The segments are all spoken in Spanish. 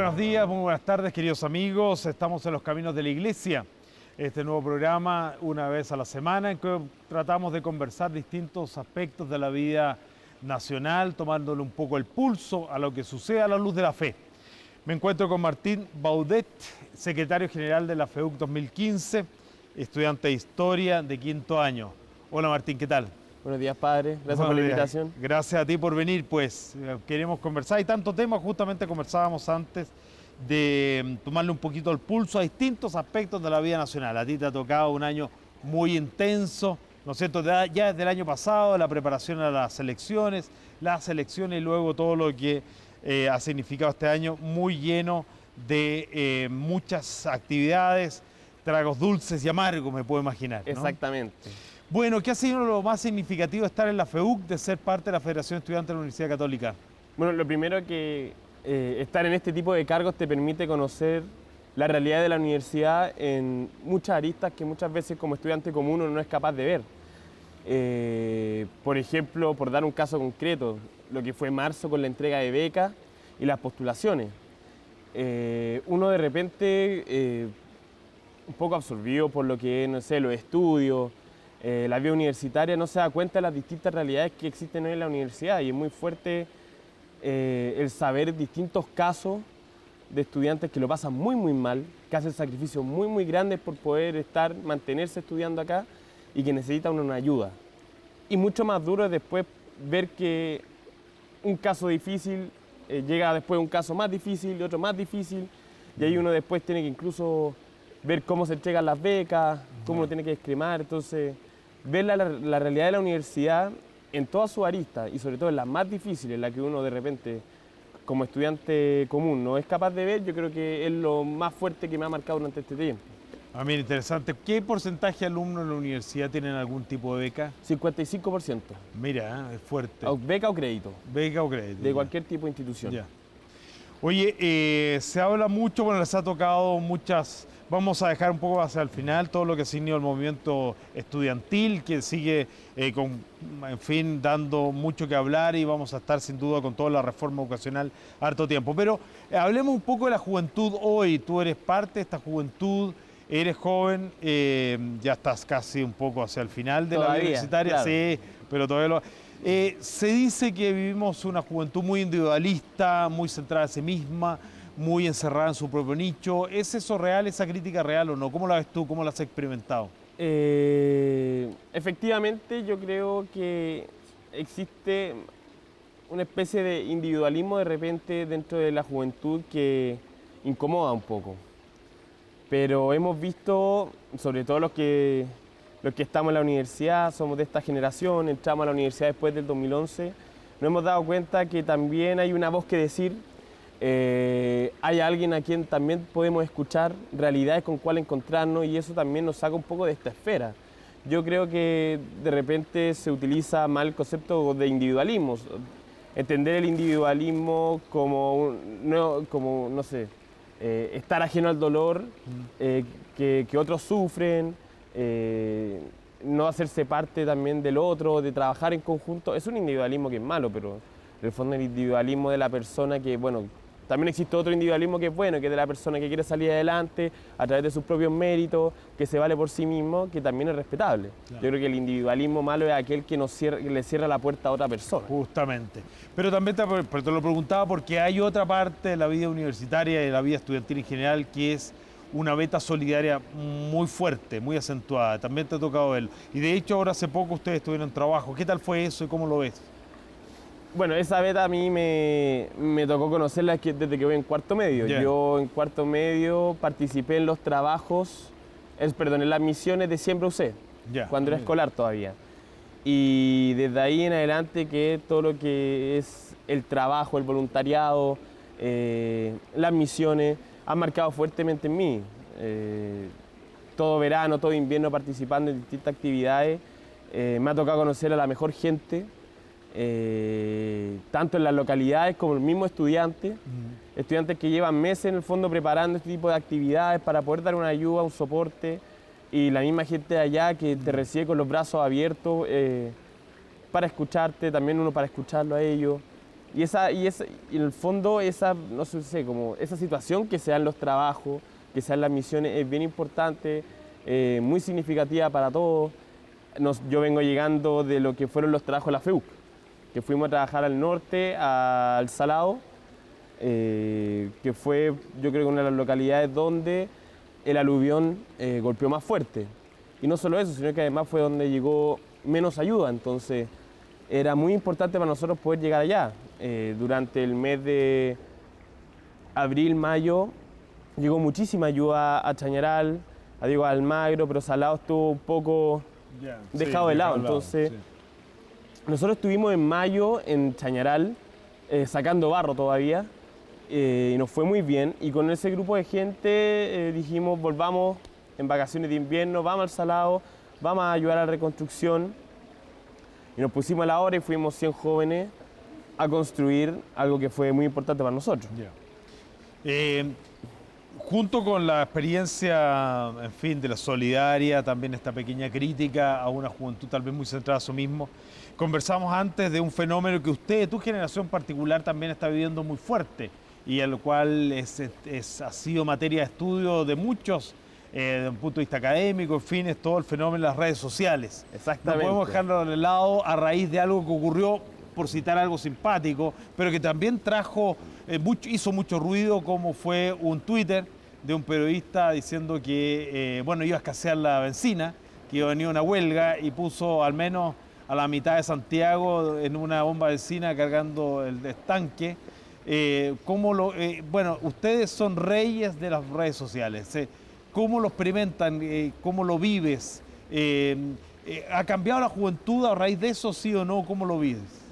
buenos días, muy buenas tardes, queridos amigos. Estamos en los caminos de la iglesia. Este nuevo programa, una vez a la semana, en que tratamos de conversar distintos aspectos de la vida nacional, tomándole un poco el pulso a lo que sucede a la luz de la fe. Me encuentro con Martín Baudet, secretario general de la FEUC 2015, estudiante de Historia de quinto año. Hola Martín, ¿qué tal? Buenos días, padre. Gracias por la invitación. Gracias a ti por venir, pues queremos conversar. Hay tantos temas, justamente conversábamos antes de tomarle un poquito el pulso a distintos aspectos de la vida nacional. A ti te ha tocado un año muy intenso, ¿no es cierto? Ya desde el año pasado, la preparación a las elecciones y luego todo lo que ha significado este año muy lleno de muchas actividades, tragos dulces y amargos, me puedo imaginar, ¿no? Exactamente. Bueno, ¿qué ha sido lo más significativo de estar en la FEUC, de ser parte de la Federación Estudiante de la Universidad Católica? Bueno, lo primero que estar en este tipo de cargos te permite conocer la realidad de la universidad en muchas aristas que muchas veces como estudiante común uno no es capaz de ver. Por ejemplo, por dar un caso concreto, lo que fue marzo con la entrega de becas y las postulaciones. Uno de repente, un poco absorbido por lo que es, no sé, los estudios, la vida universitaria, no se da cuenta de las distintas realidades que existen hoy en la universidad, y es muy fuerte el saber distintos casos de estudiantes que lo pasan muy mal, que hacen sacrificios muy grandes por poder mantenerse estudiando acá y que necesitan una ayuda. Y mucho más duro es después ver que un caso difícil llega después un caso más difícil y otro más difícil, y ahí uno después tiene que incluso ver cómo se entregan las becas, cómo uno tiene que escrimar. Entonces, ver la realidad de la universidad en todas sus aristas y sobre todo en las más difíciles, en las que uno de repente como estudiante común no es capaz de ver, yo creo que es lo más fuerte que me ha marcado durante este tiempo. Mira, interesante. ¿Qué porcentaje de alumnos en la universidad tienen algún tipo de beca? 55%. Mira, es fuerte. Beca o crédito. Beca o crédito. De cualquier tipo de institución. Ya. Oye, se habla mucho, bueno, les ha tocado muchas... Vamos a dejar un poco hacia el final todo lo que ha sido el movimiento estudiantil, que sigue, en fin, dando mucho que hablar, y vamos a estar sin duda con toda la reforma educacional harto tiempo. Pero hablemos un poco de la juventud hoy. Tú eres parte de esta juventud, eres joven, ya estás casi un poco hacia el final de la vida universitaria, claro. Sí, pero todavía lo... se dice que vivimos una juventud muy individualista, muy centrada en sí misma, muy encerrada en su propio nicho. ¿Es eso real, esa crítica real o no? ¿Cómo la ves tú? ¿Cómo la has experimentado? Efectivamente, yo creo que existe una especie de individualismo de repente dentro de la juventud que incomoda un poco. Pero hemos visto, sobre todo los que estamos en la universidad, somos de esta generación, entramos a la universidad después del 2011, nos hemos dado cuenta que también hay una voz que decir. Hay alguien a quien también podemos escuchar, realidades con cuál encontrarnos, y eso también nos saca un poco de esta esfera. Yo creo que de repente se utiliza mal el concepto de individualismo, entender el individualismo como no sé, estar ajeno al dolor que otros sufren, no hacerse parte también del otro, de trabajar en conjunto. Es un individualismo que es malo, pero en el fondo el individualismo de la persona que, bueno, también existe otro individualismo que es bueno, que es de la persona que quiere salir adelante a través de sus propios méritos, que se vale por sí mismo, que también es respetable. Claro. Yo creo que el individualismo malo es aquel que le cierra la puerta a otra persona. Justamente. Pero también te lo preguntaba porque hay otra parte de la vida universitaria y de la vida estudiantil en general que es una beta solidaria muy fuerte, muy acentuada. También te ha tocado verlo. Y de hecho ahora hace poco ustedes estuvieron en trabajo. ¿Qué tal fue eso y cómo lo ves? Bueno, esa beta a mí me tocó conocerla desde que voy en cuarto medio. Yeah. Yo en cuarto medio participé en los trabajos, en las misiones de Siembra UC, cuando era escolar todavía. Y desde ahí en adelante que todo lo que es el trabajo, el voluntariado, las misiones, han marcado fuertemente en mí. Todo verano, todo invierno participando en distintas actividades. Me ha tocado conocer a la mejor gente, tanto en las localidades como el mismo estudiante, estudiantes que llevan meses en el fondo preparando este tipo de actividades para poder dar una ayuda, un soporte, y la misma gente de allá que te recibe con los brazos abiertos para escucharte, también uno para escucharlo a ellos. Y en el fondo, no sé, como esa situación que se da en los trabajos, que se dan las misiones, es bien importante, muy significativa para todos. Yo vengo llegando de lo que fueron los trabajos de la FEUC, que fuimos a trabajar al norte, al Salado, que fue, yo creo que una de las localidades donde el aluvión golpeó más fuerte. Y no solo eso, sino que además fue donde llegó menos ayuda. Entonces, era muy importante para nosotros poder llegar allá. Durante el mes de abril, mayo, llegó muchísima ayuda a Chañaral, a Diego Almagro, pero Salado estuvo un poco dejado de lado. Entonces, nosotros estuvimos en mayo en Chañaral, sacando barro todavía, y nos fue muy bien. Y con ese grupo de gente dijimos, volvamos en vacaciones de invierno, vamos al Salado, vamos a ayudar a la reconstrucción. Y nos pusimos a la hora y fuimos 100 jóvenes a construir algo que fue muy importante para nosotros. Junto con la experiencia, en fin, de la solidaria, también esta pequeña crítica a una juventud tal vez muy centrada a sí mismo, conversamos antes de un fenómeno que usted, tu generación particular, también está viviendo muy fuerte y el cual ha sido materia de estudio de muchos, desde un punto de vista académico, en fin, es todo el fenómeno de las redes sociales. Exactamente. No podemos dejarlo de lado a raíz de algo que ocurrió, por citar algo simpático, pero que también hizo mucho ruido, como fue un Twitter de un periodista diciendo que iba a escasear la benzina, que iba a venir una huelga y puso al menos a la mitad de Santiago en una bomba de benzina cargando el estanque. Ustedes son reyes de las redes sociales. ¿Cómo lo experimentan? ¿Cómo lo vives? ¿Ha cambiado la juventud a raíz de eso, sí o no? ¿Cómo lo vives?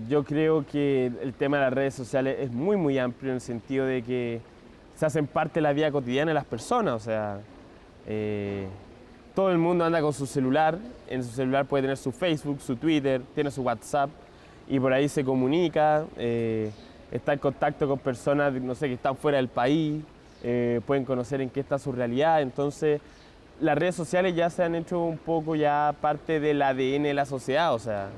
Yo creo que el tema de las redes sociales es muy, muy amplio en el sentido de que se hacen parte de la vida cotidiana de las personas. O sea, todo el mundo anda con su celular. En su celular puede tener su Facebook, su Twitter, tiene su WhatsApp y por ahí se comunica, está en contacto con personas, no sé, que están fuera del país, pueden conocer en qué está su realidad. Entonces, las redes sociales ya se han hecho un poco ya parte del ADN de la sociedad. O sea,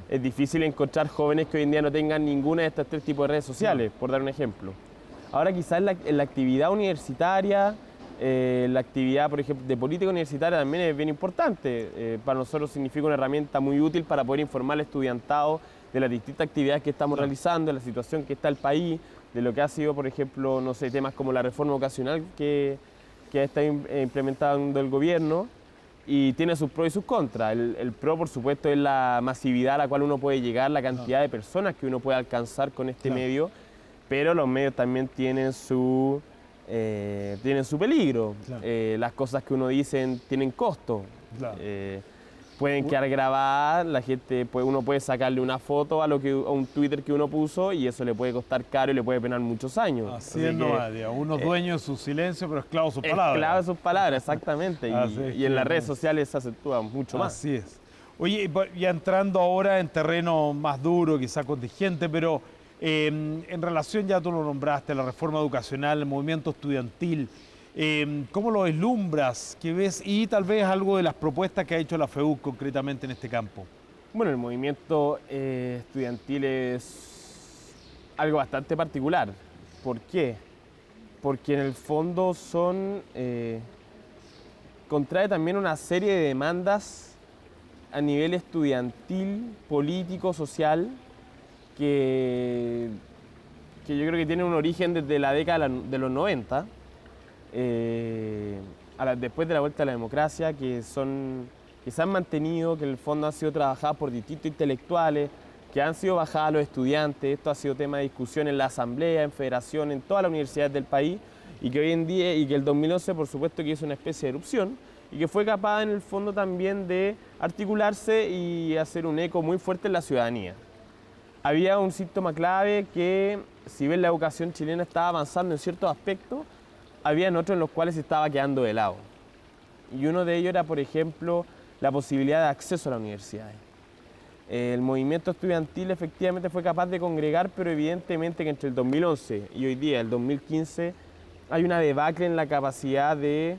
es difícil encontrar jóvenes que hoy en día no tengan ninguna de estas tres tipos de redes sociales, por dar un ejemplo. Ahora quizás en la actividad universitaria, la actividad, por ejemplo, de política universitaria también es bien importante. Para nosotros significa una herramienta muy útil para poder informar al estudiantado de las distintas actividades que estamos realizando, de la situación que está el país, de lo que ha sido, por ejemplo, no sé, temas como la reforma vocacional que está implementando el gobierno y tiene sus pros y sus contras. El pro, por supuesto, es la masividad a la cual uno puede llegar, la cantidad de personas que uno puede alcanzar con este medio, pero los medios también tienen su peligro. Las cosas que uno dice tienen costo. Pueden quedar grabadas, la gente, uno puede sacarle una foto a un Twitter que uno puso y eso le puede costar caro y le puede penar muchos años. Así es, uno es dueño de su silencio, pero esclavo de sus palabras. Esclavo de sus palabras, exactamente. Y en las redes sociales se acentúa mucho más. Así es. Oye, ya entrando ahora en terreno más duro, quizá contingente, pero en relación, ya tú lo nombraste, la reforma educacional, el movimiento estudiantil, ¿cómo lo vislumbras? ¿Qué ves? Y tal vez algo de las propuestas que ha hecho la FEUC concretamente en este campo. Bueno, el movimiento estudiantil es algo bastante particular. ¿Por qué? Porque en el fondo contrae también una serie de demandas a nivel estudiantil, político, social, que yo creo que tienen un origen desde la década de los 90. Después de la vuelta a la democracia, que se han mantenido, que en el fondo han sido trabajadas por distintos intelectuales, que han sido bajadas a los estudiantes. Esto ha sido tema de discusión en la asamblea, en federación, en todas las universidades del país, y que hoy en día, y que el 2011 por supuesto que hizo una especie de erupción, y que fue capaz en el fondo también de articularse y hacer un eco muy fuerte en la ciudadanía. Había un síntoma clave que, si bien la educación chilena estaba avanzando en ciertos aspectos, habían otros en los cuales se estaba quedando de lado. Y uno de ellos era, por ejemplo, la posibilidad de acceso a la universidad. El movimiento estudiantil efectivamente fue capaz de congregar, pero evidentemente que entre el 2011 y hoy día, el 2015, hay una debacle en la capacidad de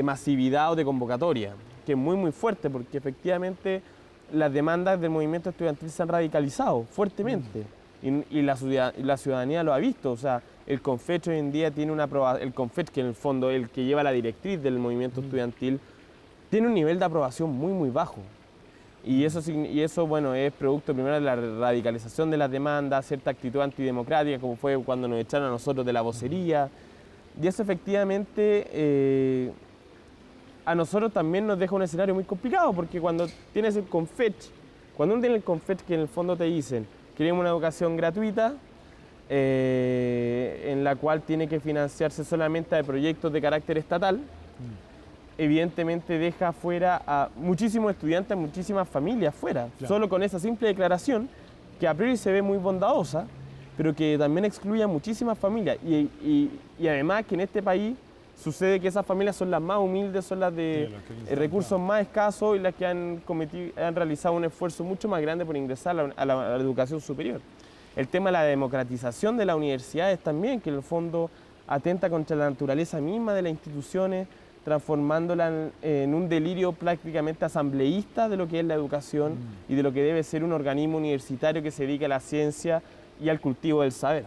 masividad o de convocatoria, que es muy, muy fuerte, porque efectivamente las demandas del movimiento estudiantil se han radicalizado fuertemente y la ciudadanía lo ha visto. O sea, el CONFECH hoy en día tiene el CONFECH, que en el fondo es el que lleva la directriz del movimiento estudiantil, tiene un nivel de aprobación muy, muy bajo. Y eso, bueno, es producto primero de la radicalización de las demandas, cierta actitud antidemocrática, como fue cuando nos echaron a nosotros de la vocería. Y eso efectivamente a nosotros también nos deja un escenario muy complicado, porque cuando tienes el CONFECH, cuando uno tiene el CONFECH, que en el fondo te dicen, queremos una educación gratuita, en la cual tiene que financiarse solamente de proyectos de carácter estatal, evidentemente deja fuera a muchísimos estudiantes, muchísimas familias fuera, claro. Solo con esa simple declaración, que a priori se ve muy bondadosa, pero que también excluye a muchísimas familias. Y además que en este país sucede que esas familias son las más humildes, son las de recursos más escasos y las que han realizado un esfuerzo mucho más grande por ingresar a la educación superior. El tema de la democratización de las universidades también, que en el fondo atenta contra la naturaleza misma de las instituciones, transformándola en un delirio prácticamente asambleísta de lo que es la educación y de lo que debe ser un organismo universitario que se dedique a la ciencia y al cultivo del saber.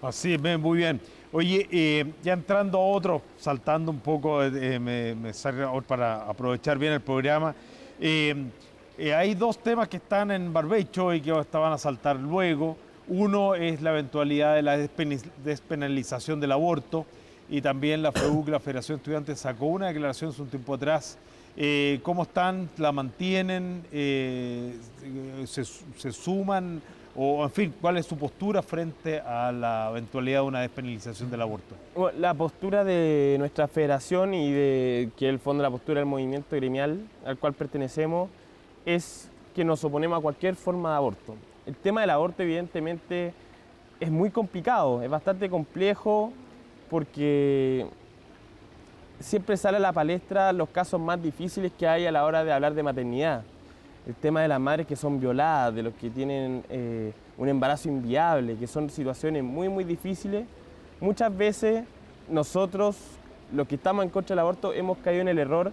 Así es, muy bien. Oye, ya entrando a otro, saltando un poco, me sale ahora para aprovechar bien el programa. Hay dos temas que están en barbecho y que van a saltar luego. Uno es la eventualidad de la despenalización del aborto, y también la FEUC, la Federación Estudiantes, sacó una declaración hace un tiempo atrás. ¿Cómo están? ¿La mantienen? ¿Se suman? O, en fin, ¿cuál es su postura frente a la eventualidad de una despenalización del aborto? Bueno, la postura de nuestra federación y de que el fondo, la postura del movimiento gremial al cual pertenecemos, es que nos oponemos a cualquier forma de aborto. El tema del aborto, evidentemente, es muy complicado, es bastante complejo, porque siempre sale a la palestra los casos más difíciles que hay a la hora de hablar de maternidad. El tema de las madres que son violadas, de los que tienen un embarazo inviable, que son situaciones muy, muy difíciles. Muchas veces nosotros, los que estamos en contra del aborto, hemos caído en el error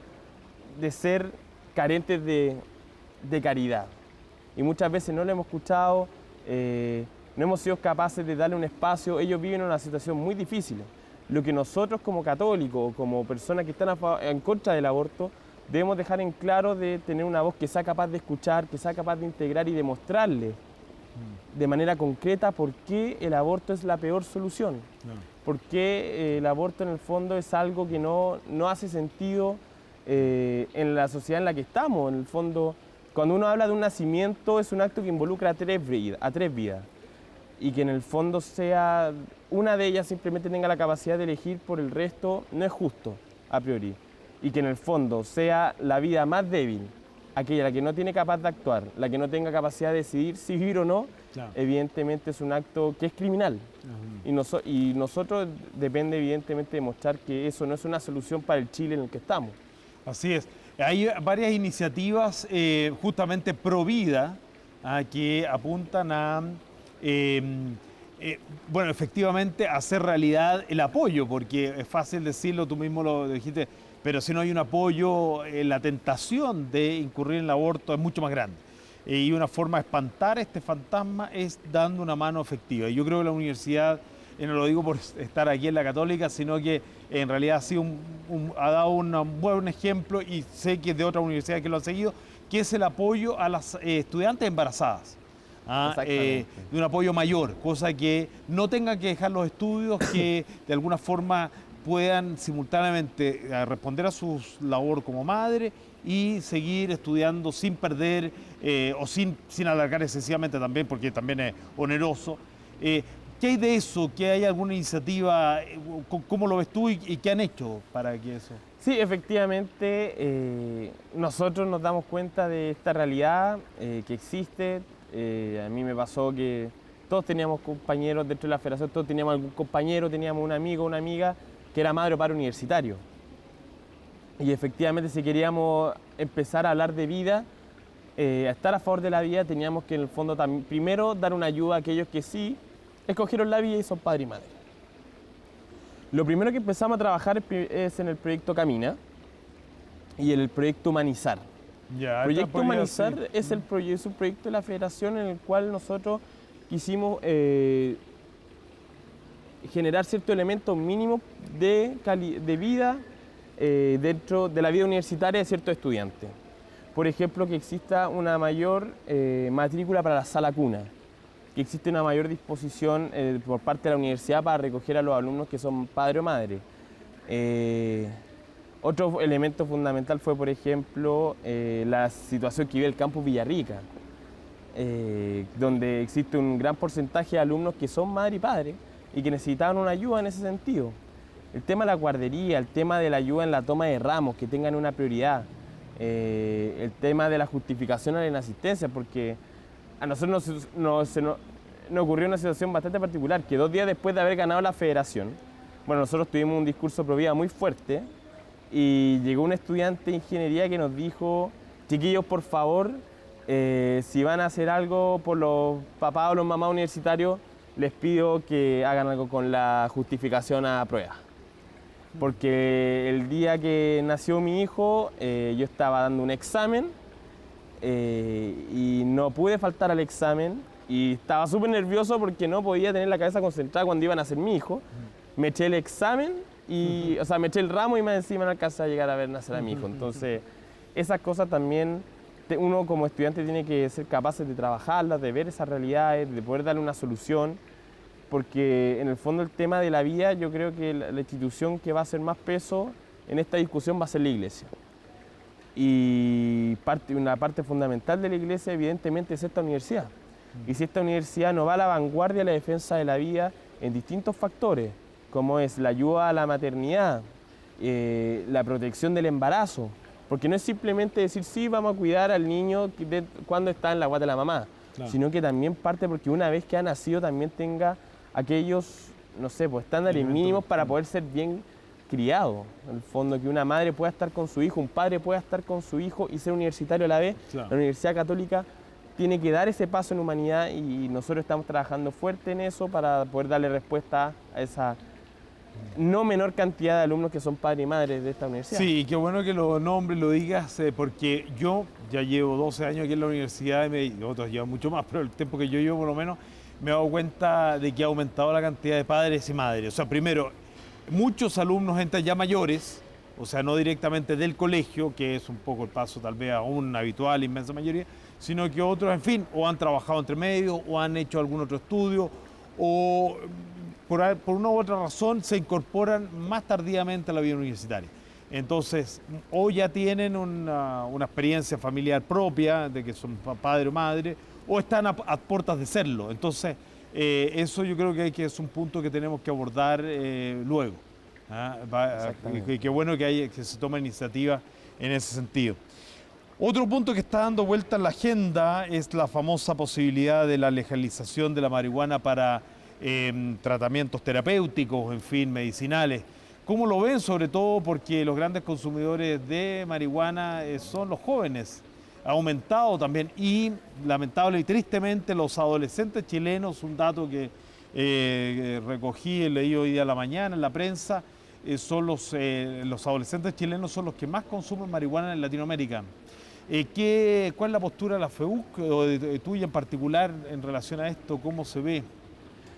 de ser carentes de caridad. Y muchas veces no lo hemos escuchado, no hemos sido capaces de darle un espacio. Ellos viven en una situación muy difícil. Lo que nosotros como católicos, como personas que están en contra del aborto, debemos dejar en claro de tener una voz que sea capaz de escuchar, que sea capaz de integrar y demostrarle de manera concreta por qué el aborto es la peor solución. Por qué el aborto en el fondo es algo que no hace sentido en la sociedad en la que estamos. En el fondo, cuando uno habla de un nacimiento, es un acto que involucra a tres vidas. Y que en el fondo sea una de ellas simplemente tenga la capacidad de elegir por el resto, no es justo a priori. Y que en el fondo sea la vida más débil, aquella la que no tiene capaz de actuar, la que no tenga capacidad de decidir si vivir o no, claro, evidentemente es un acto que es criminal. Y nosotros depende evidentemente de mostrar que eso no es una solución para el Chile en el que estamos. Así es. Hay varias iniciativas justamente pro vida que apuntan a bueno, efectivamente hacer realidad el apoyo, porque es fácil decirlo, tú mismo lo dijiste, pero si no hay un apoyo, la tentación de incurrir en el aborto es mucho más grande. Y una forma de espantar este fantasma es dando una mano efectiva. Y yo creo que la universidad, no lo digo por estar aquí en la Católica, sino que en realidad ha sido ha dado un buen ejemplo, y sé que de otras universidades que lo han seguido, que es el apoyo a las estudiantes embarazadas. De un apoyo mayor, cosa que no tengan que dejar los estudios, que de alguna forma puedan simultáneamente responder a su labor como madre y seguir estudiando sin perder o sin alargar excesivamente también, porque también es oneroso. ¿Qué hay de eso? ¿Qué hay alguna iniciativa? ¿Cómo lo ves tú y qué han hecho para que eso? Sí, efectivamente, nosotros nos damos cuenta de esta realidad que existe. A mí me pasó que todos teníamos compañeros dentro de la federación, todos teníamos algún compañero, teníamos un amigo o una amiga que era madre o padre universitario. Y efectivamente, si queríamos empezar a hablar de vida, a estar a favor de la vida, teníamos que en el fondo primero dar una ayuda a aquellos que sí escogieron la vida y son padre y madre. Lo primero que empezamos a trabajar es en el proyecto Camina y en el proyecto Humanizar. Ya, Proyecto podría Humanizar ser. es es un proyecto de la Federación en el cual nosotros quisimos generar ciertos elementos mínimos de vida dentro de la vida universitaria de ciertos estudiantes. Por ejemplo, que exista una mayor matrícula para la sala cuna, que existe una mayor disposición por parte de la universidad para recoger a los alumnos que son padre o madre. Otro elemento fundamental fue, por ejemplo, la situación que vive el campus Villarrica, donde existe un gran porcentaje de alumnos que son madre y padre y que necesitaban una ayuda en ese sentido. El tema de la guardería, el tema de la ayuda en la toma de ramos, que tengan una prioridad, el tema de la justificación a la inasistencia, porque a nosotros nos ocurrió una situación bastante particular, que 2 días después de haber ganado la federación, bueno, nosotros tuvimos un discurso pro vida muy fuerte y llegó un estudiante de ingeniería que nos dijo: chiquillos, por favor, si van a hacer algo por los papás o los mamás universitarios, les pido que hagan algo con la justificación a prueba. Porque el día que nació mi hijo, yo estaba dando un examen y no pude faltar al examen y estaba súper nervioso porque no podía tener la cabeza concentrada cuando iban a nacer mi hijo. Me eché el examen y, o sea, me eché el ramo y más encima no alcancé a llegar a ver nacer a mi hijo. Entonces, esas cosas también uno como estudiante tiene que ser capaz de trabajarlas, de ver esas realidades, de poder darle una solución, porque en el fondo el tema de la vida, yo creo que la institución que va a hacer más peso en esta discusión va a ser la iglesia. Y una parte fundamental de la iglesia evidentemente es esta universidad. Y si esta universidad no va a la vanguardia de la defensa de la vida en distintos factores, como es la ayuda a la maternidad, la protección del embarazo, porque no es simplemente decir sí, vamos a cuidar al niño cuando está en la guata de la mamá, claro, sino que también parte porque una vez que ha nacido también tenga aquellos, no sé, pues estándares mínimos para poder ser bien criado. En el fondo, que una madre pueda estar con su hijo, un padre pueda estar con su hijo y ser universitario a la vez. Claro. La Universidad Católica tiene que dar ese paso en humanidad y nosotros estamos trabajando fuerte en eso para poder darle respuesta a esa no menor cantidad de alumnos que son padres y madres de esta universidad. Sí, qué bueno que lo nombres, lo digas, porque yo ya llevo 12 años aquí en la universidad y otros llevan mucho más, pero el tiempo que yo llevo por lo menos me he dado cuenta de que ha aumentado la cantidad de padres y madres. O sea, primero, muchos alumnos entran ya mayores, o sea, no directamente del colegio, que es un poco el paso tal vez aún habitual, inmensa mayoría, sino que otros, en fin, o han trabajado entre medio, o han hecho algún otro estudio, o por una u otra razón se incorporan más tardíamente a la vida universitaria. Entonces, o ya tienen una experiencia familiar propia, de que son padre o madre, o están a puertas de serlo. Entonces, eso yo creo que es un punto que tenemos que abordar luego. Qué bueno que se toma iniciativa en ese sentido. Otro punto que está dando vuelta en la agenda es la famosa posibilidad de la legalización de la marihuana para tratamientos terapéuticos, en fin, medicinales. ¿Cómo lo ven? Sobre todo porque los grandes consumidores de marihuana son los jóvenes. Ha aumentado también y lamentable y tristemente los adolescentes chilenos, un dato que recogí, leí hoy día a la mañana en la prensa, son los adolescentes chilenos son los que más consumen marihuana en Latinoamérica. ¿Cuál es la postura de la FEUC o de tuya en particular en relación a esto? ¿Cómo se ve?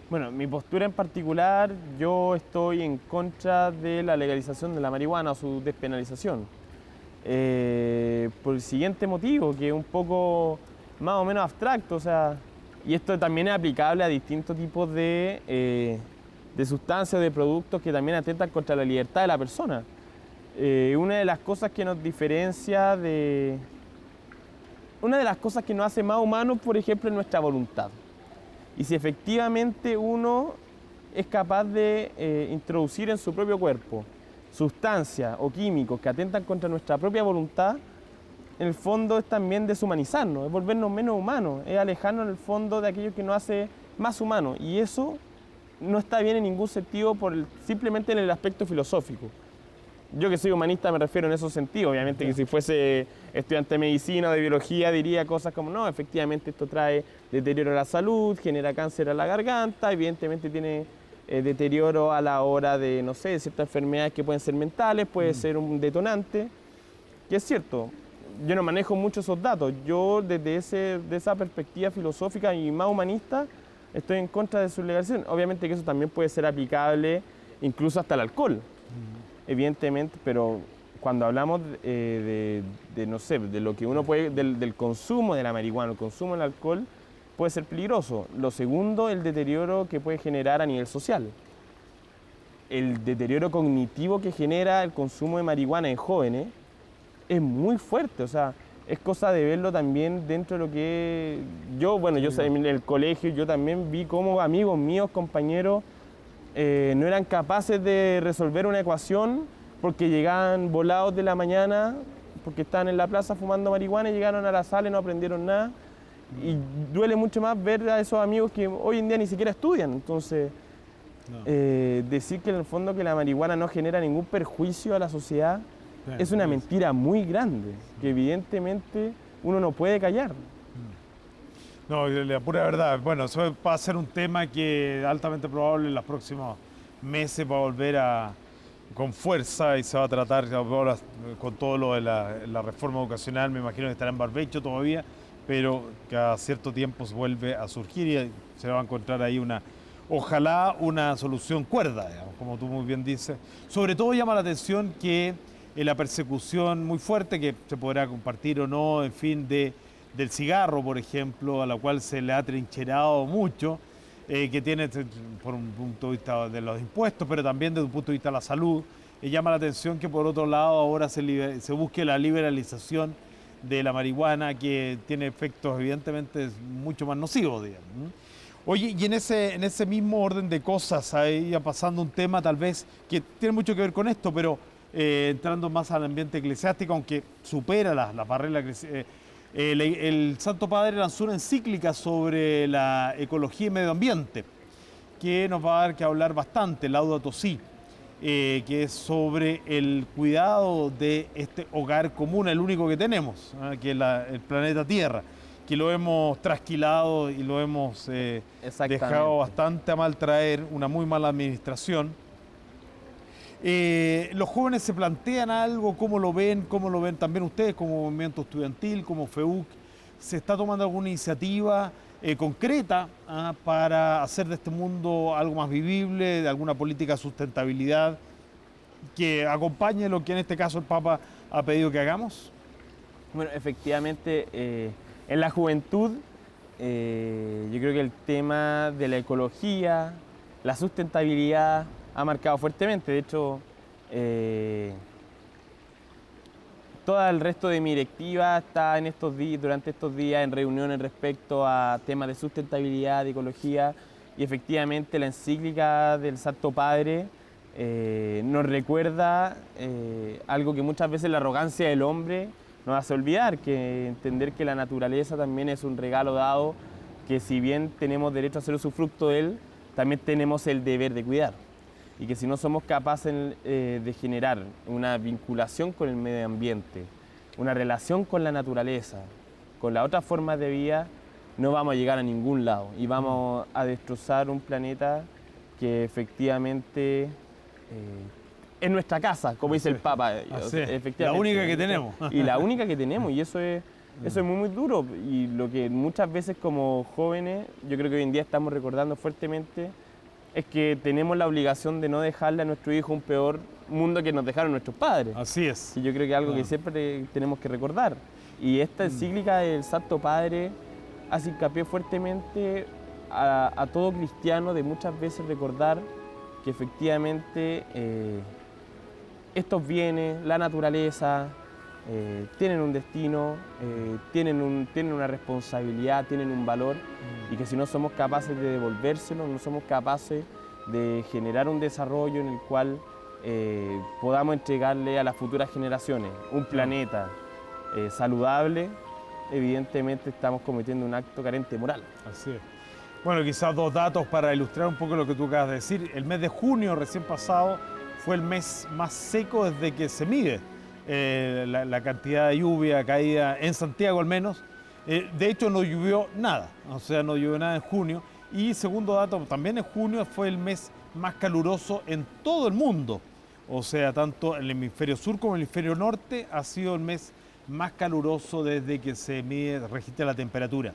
Bueno, mi postura en particular, yo estoy en contra de la legalización de la marihuana o su despenalización. Por el siguiente motivo, que es un poco más o menos abstracto, o sea, y esto también es aplicable a distintos tipos de sustancias o de productos que también atentan contra la libertad de la persona. Una de las cosas que nos diferencia una de las cosas que nos hace más humanos, por ejemplo, es nuestra voluntad. Y si efectivamente uno es capaz de introducir en su propio cuerpo sustancias o químicos que atentan contra nuestra propia voluntad, en el fondo es también deshumanizarnos, es volvernos menos humanos, es alejarnos en el fondo de aquello que nos hace más humanos. Y eso no está bien en ningún sentido simplemente en el aspecto filosófico. Yo que soy humanista me refiero en esos sentidos, obviamente que si fuese estudiante de medicina o de biología diría cosas como no, efectivamente esto trae deterioro a la salud, genera cáncer a la garganta, evidentemente tiene deterioro a la hora de, no sé, ciertas enfermedades que pueden ser mentales, puede ser un detonante, que es cierto, yo no manejo mucho esos datos. Yo desde esa perspectiva filosófica y más humanista estoy en contra de su legalización. Obviamente que eso también puede ser aplicable incluso hasta el alcohol, evidentemente, pero cuando hablamos no sé, de lo que uno puede, del consumo de la marihuana, el consumo del alcohol, puede ser peligroso. Lo segundo, el deterioro que puede generar a nivel social. El deterioro cognitivo que genera el consumo de marihuana en jóvenes es muy fuerte, o sea, es cosa de verlo también dentro de lo que yo, bueno, yo en el colegio, yo también vi cómo amigos míos, compañeros, no eran capaces de resolver una ecuación porque llegaban volados de la mañana, porque estaban en la plaza fumando marihuana y llegaron a la sala y no aprendieron nada. Y duele mucho más ver a esos amigos que hoy en día ni siquiera estudian. Entonces, decir que en el fondo que la marihuana no genera ningún perjuicio a la sociedad es una mentira muy grande, que evidentemente uno no puede callar. No, la pura verdad. Bueno, eso va a ser un tema que es altamente probable en los próximos meses va a volver con fuerza y se va a tratar ahora con todo lo de la reforma educacional. Me imagino que estará en barbecho todavía, pero cada cierto tiempo se vuelve a surgir y se va a encontrar ahí ojalá una solución cuerda, digamos, como tú muy bien dices. Sobre todo llama la atención que la persecución muy fuerte, que se podrá compartir o no, en fin, del cigarro, por ejemplo, a la cual se le ha trincherado mucho, que tiene por un punto de vista de los impuestos, pero también desde un punto de vista de la salud. Llama la atención que por otro lado ahora se busque la liberalización de la marihuana, que tiene efectos evidentemente mucho más nocivos, digamos. Oye, y en ese mismo orden de cosas, ahí ya pasando un tema tal vez que tiene mucho que ver con esto, pero entrando más al ambiente eclesiástico, aunque supera las barreras, el Santo Padre lanzó una encíclica sobre la ecología y medio ambiente, que nos va a dar que hablar bastante, Laudato Si', que es sobre el cuidado de este hogar común, el único que tenemos, que es el planeta Tierra, que lo hemos trasquilado y lo hemos dejado bastante a mal traer, una muy mala administración. Los jóvenes se plantean algo, ¿cómo lo ven también ustedes como movimiento estudiantil, como FEUC? ¿Se está tomando alguna iniciativa concreta para hacer de este mundo algo más vivible, de alguna política de sustentabilidad que acompañe lo que en este caso el Papa ha pedido que hagamos? Bueno, efectivamente, en la juventud, yo creo que el tema de la ecología, la sustentabilidad ha marcado fuertemente. De hecho, todo el resto de mi directiva está durante estos días en reuniones respecto a temas de sustentabilidad, de ecología, y efectivamente la encíclica del Santo Padre nos recuerda algo que muchas veces la arrogancia del hombre nos hace olvidar, que entender que la naturaleza también es un regalo dado, que si bien tenemos derecho a hacer usufructo de él, también tenemos el deber de cuidar. Y que si no somos capaces de generar una vinculación con el medio ambiente, una relación con la naturaleza, con las otras formas de vida, no vamos a llegar a ningún lado y vamos a destrozar un planeta que efectivamente es nuestra casa, como dice el Papa. La única que tenemos. Y la única que tenemos, y eso es muy, muy duro. Y lo que muchas veces como jóvenes, yo creo que hoy en día estamos recordando fuertemente, es que tenemos la obligación de no dejarle a nuestro hijo un peor mundo que nos dejaron nuestros padres. Así es. Y yo creo que es algo que siempre tenemos que recordar. Y esta encíclica del Santo Padre hace hincapié fuertemente a todo cristiano de muchas veces recordar que efectivamente estos bienes, la naturaleza, tienen un destino, tienen una responsabilidad, tienen un valor, y que si no somos capaces de devolvérselo, no somos capaces de generar un desarrollo en el cual podamos entregarle a las futuras generaciones un planeta saludable, evidentemente estamos cometiendo un acto carente de moral. Así es. Bueno, quizás dos datos para ilustrar un poco lo que tú acabas de decir. El mes de junio recién pasado fue el mes más seco desde que se mide la cantidad de lluvia caída en Santiago al menos. De hecho no llovió nada, o sea, no llovió nada en junio. Y segundo dato, también en junio fue el mes más caluroso en todo el mundo. O sea, tanto en el hemisferio sur como en el hemisferio norte ha sido el mes más caluroso desde que se registra la temperatura.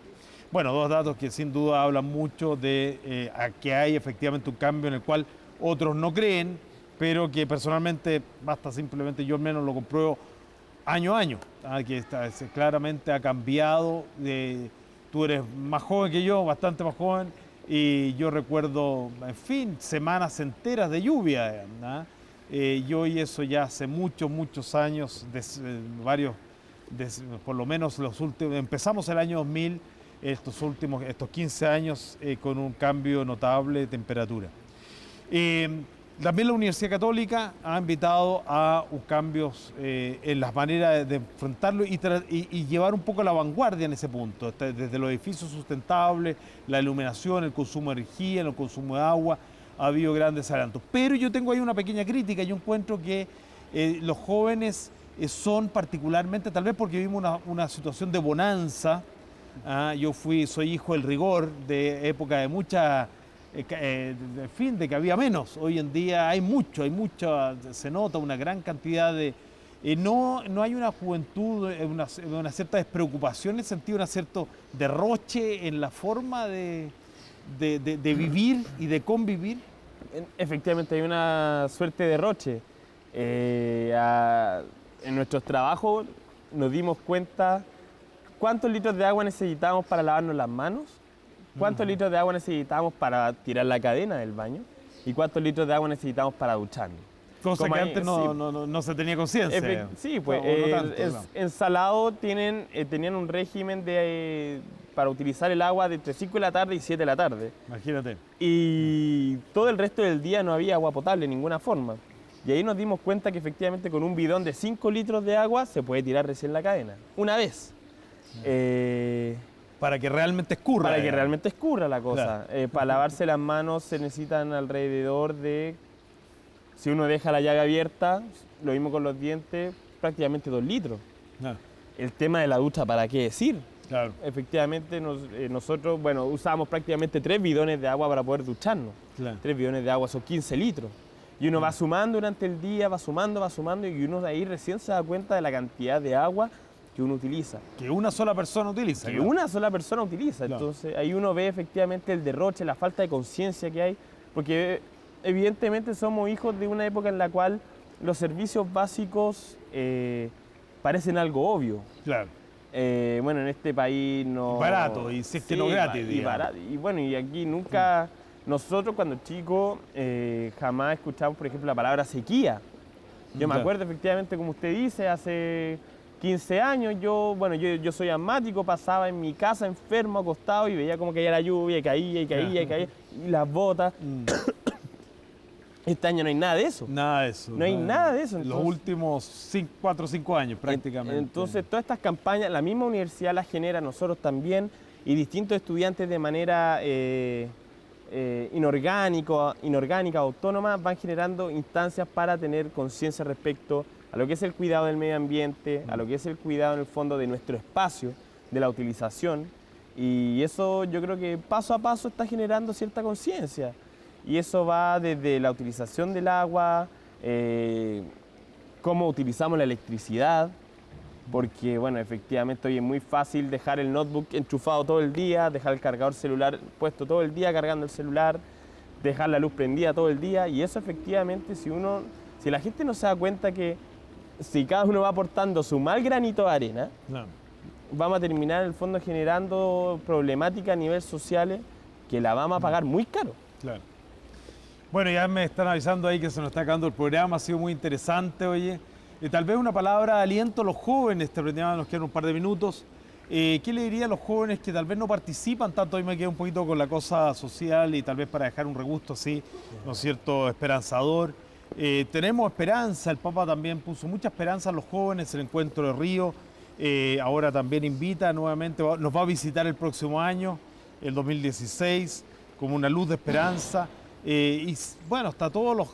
Bueno, dos datos que sin duda hablan mucho de que hay efectivamente un cambio en el cual otros no creen, pero que personalmente basta simplemente, yo al menos lo compruebo año a año, que claramente ha cambiado. Tú eres más joven que yo, bastante más joven, y yo recuerdo, en fin, semanas enteras de lluvia. Yo y eso ya hace muchos años, por lo menos los últimos, empezamos el año 2000, estos 15 años con un cambio notable de temperatura. También la Universidad Católica ha invitado a cambios en las maneras de enfrentarlo y llevar un poco a la vanguardia en ese punto, desde los edificios sustentables, la iluminación, el consumo de energía, el consumo de agua, ha habido grandes adelantos. Pero yo tengo ahí una pequeña crítica. Yo encuentro que los jóvenes son particularmente, tal vez porque vivimos una situación de bonanza. Yo soy hijo del rigor, de época de mucha, en fin, de que había menos. Hoy en día hay mucho, se nota una gran cantidad de... no hay una juventud, una cierta despreocupación en el sentido de un cierto derroche en la forma de vivir y de convivir. Efectivamente hay una suerte de derroche. En nuestros trabajos nos dimos cuenta cuántos litros de agua necesitamos para lavarnos las manos, cuántos litros de agua necesitamos para tirar la cadena del baño y cuántos litros de agua necesitamos para ducharnos. Cosa que antes no se tenía conciencia. Sí, pues en Salado tenían un régimen para utilizar el agua de entre 5 de la tarde y 7 de la tarde. Imagínate. Y todo el resto del día no había agua potable de ninguna forma. Y ahí nos dimos cuenta que efectivamente con un bidón de 5 litros de agua se puede tirar recién la cadena, una vez. Para que realmente escurra. Para que realmente escurra la cosa. Claro. Para lavarse las manos se necesitan alrededor de, si uno deja la llave abierta, lo mismo con los dientes, prácticamente 2 litros. Claro. El tema de la ducha, ¿para qué decir? Claro. Efectivamente, nosotros, usamos prácticamente 3 bidones de agua para poder ducharnos. Claro. 3 bidones de agua son 15 litros. Y uno va sumando durante el día, va sumando, y uno de ahí recién se da cuenta de la cantidad de agua que uno utiliza. Que una sola persona utiliza. Que una sola persona utiliza. Claro. Entonces ahí uno ve efectivamente el derroche, la falta de conciencia que hay, porque evidentemente somos hijos de una época en la cual los servicios básicos parecen algo obvio. Claro. En este país no... Barato, y si es que no gratis. Y aquí nunca... Nosotros cuando chicos jamás escuchamos, por ejemplo, la palabra sequía. Yo me acuerdo efectivamente, como usted dice, hace 15 años yo soy asmático, pasaba en mi casa enfermo, acostado y veía como caía la lluvia y caía, y las botas. Este año no hay nada de eso. Nada de eso. No hay nada de eso. Entonces, los últimos 4 o 5 años prácticamente. Entonces todas estas campañas, la misma universidad las genera, nosotros también, y distintos estudiantes de manera inorgánica, autónoma, van generando instancias para tener conciencia respecto a lo que es el cuidado del medio ambiente, a lo que es el cuidado en el fondo de nuestro espacio, de la utilización, y eso yo creo que paso a paso está generando cierta conciencia, y eso va desde la utilización del agua, cómo utilizamos la electricidad, porque efectivamente hoy es muy fácil dejar el notebook enchufado todo el día, dejar el cargador celular puesto todo el día cargando el celular, dejar la luz prendida todo el día, y eso efectivamente si la gente no se da cuenta que si cada uno va aportando su mal granito de arena, vamos a terminar en el fondo generando problemáticas a nivel social que la vamos a pagar muy caro. Claro. Bueno, ya me están avisando ahí que se nos está acabando el programa, ha sido muy interesante, oye. Tal vez una palabra de aliento a los jóvenes, nos quedan un par de minutos. ¿Qué le diría a los jóvenes que tal vez no participan tanto? Hoy me quedé un poquito con la cosa social y tal vez para dejar un regusto así, ¿no es cierto?, esperanzador. Tenemos esperanza, el Papa también puso mucha esperanza a los jóvenes, el Encuentro de Río. Ahora también invita nuevamente, nos va a visitar el próximo año, el 2016, como una luz de esperanza. Está todas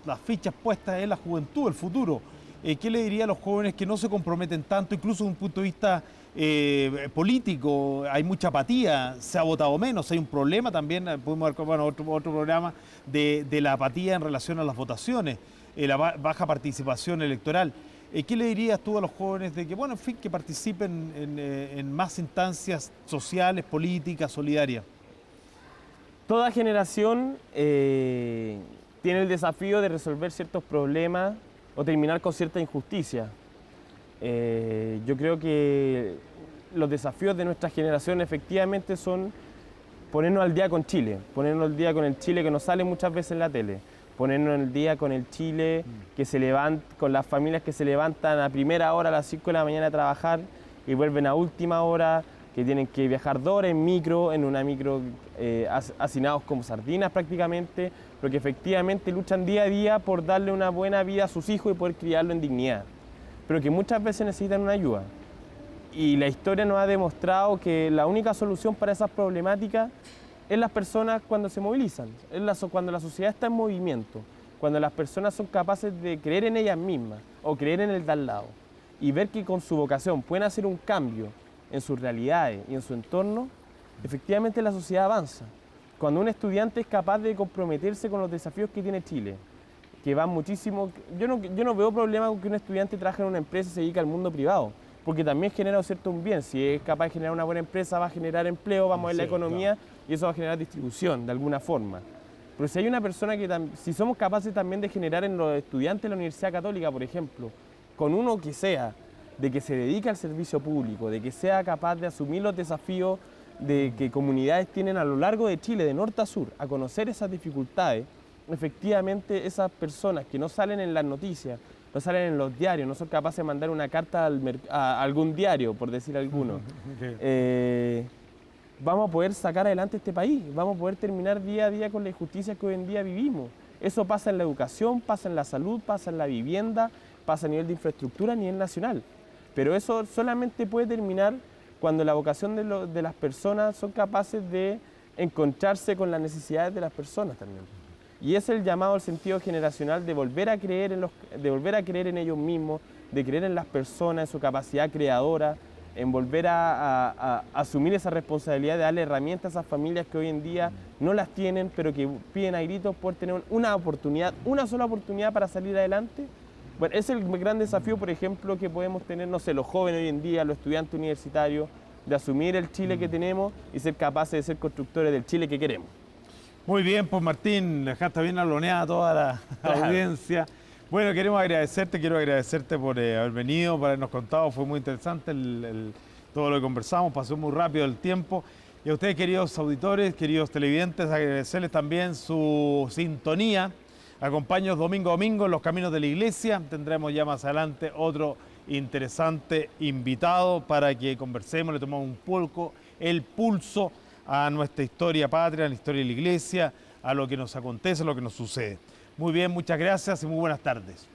las fichas puestas en la juventud, el futuro. ¿Qué le diría a los jóvenes que no se comprometen tanto, incluso desde un punto de vista político? Hay mucha apatía, se ha votado menos, hay un problema también, podemos ver otro programa de la apatía en relación a las votaciones, la baja participación electoral. ¿Qué le dirías tú a los jóvenes de que, bueno, en fin, que participen en más instancias sociales, políticas, solidarias? Toda generación tiene el desafío de resolver ciertos problemas o terminar con cierta injusticia. Yo creo que los desafíos de nuestra generación efectivamente son ponernos al día con Chile, ponernos al día con el Chile que nos sale muchas veces en la tele, ponernos al día con el Chile que se levanta, con las familias que se levantan a primera hora a las 5 de la mañana a trabajar y vuelven a última hora, que tienen que viajar 2 horas en micro, en una micro hacinados como sardinas prácticamente, pero que efectivamente luchan día a día por darle una buena vida a sus hijos y poder criarlo en dignidad, pero que muchas veces necesitan una ayuda. Y la historia nos ha demostrado que la única solución para esas problemáticas es las personas cuando se movilizan, cuando la sociedad está en movimiento, cuando las personas son capaces de creer en ellas mismas o creer en el de al lado y ver que con su vocación pueden hacer un cambio en sus realidades y en su entorno, efectivamente la sociedad avanza. Cuando un estudiante es capaz de comprometerse con los desafíos que tiene Chile, que van muchísimo, yo no veo problema con que un estudiante trabaje en una empresa y se dedique al mundo privado, porque también genera cierto un bien. Si es capaz de generar una buena empresa, va a generar empleo, va a mover la economía, claro, y eso va a generar distribución de alguna forma. Pero si hay una persona que, si somos capaces también de generar en los estudiantes de la Universidad Católica, por ejemplo, con uno que sea, de que se dedique al servicio público, de que sea capaz de asumir los desafíos de que comunidades tienen a lo largo de Chile, de norte a sur, a conocer esas dificultades, efectivamente esas personas que no salen en las noticias, no salen en los diarios, no son capaces de mandar una carta a algún diario, por decir alguno, vamos a poder sacar adelante este país, vamos a poder terminar día a día con la injusticia que hoy en día vivimos. Eso pasa en la educación, pasa en la salud, pasa en la vivienda, pasa a nivel de infraestructura, a nivel nacional. Pero eso solamente puede terminar cuando la vocación de las personas son capaces de encontrarse con las necesidades de las personas también. Y es el llamado al sentido generacional de volver a creer en ellos mismos, de creer en las personas, en su capacidad creadora, en volver a asumir esa responsabilidad de darle herramientas a esas familias que hoy en día no las tienen, pero que piden a gritos por tener una oportunidad, una sola oportunidad para salir adelante. Bueno, ese es el gran desafío, por ejemplo, que podemos tener, no sé, los jóvenes hoy en día, los estudiantes universitarios, de asumir el Chile que tenemos y ser capaces de ser constructores del Chile que queremos. Muy bien, pues Martín, dejaste bien aloneada a toda la audiencia. Bueno, quiero agradecerte por haber venido, por habernos contado, fue muy interesante todo lo que conversamos, pasó muy rápido el tiempo. Y a ustedes, queridos auditores, queridos televidentes, agradecerles también su sintonía. Acompáñanos domingo a domingo en los caminos de la iglesia. Tendremos ya más adelante otro interesante invitado para que conversemos, le tomemos un poco el pulso a nuestra historia patria, a la historia de la iglesia, a lo que nos acontece, a lo que nos sucede. Muy bien, muchas gracias y muy buenas tardes.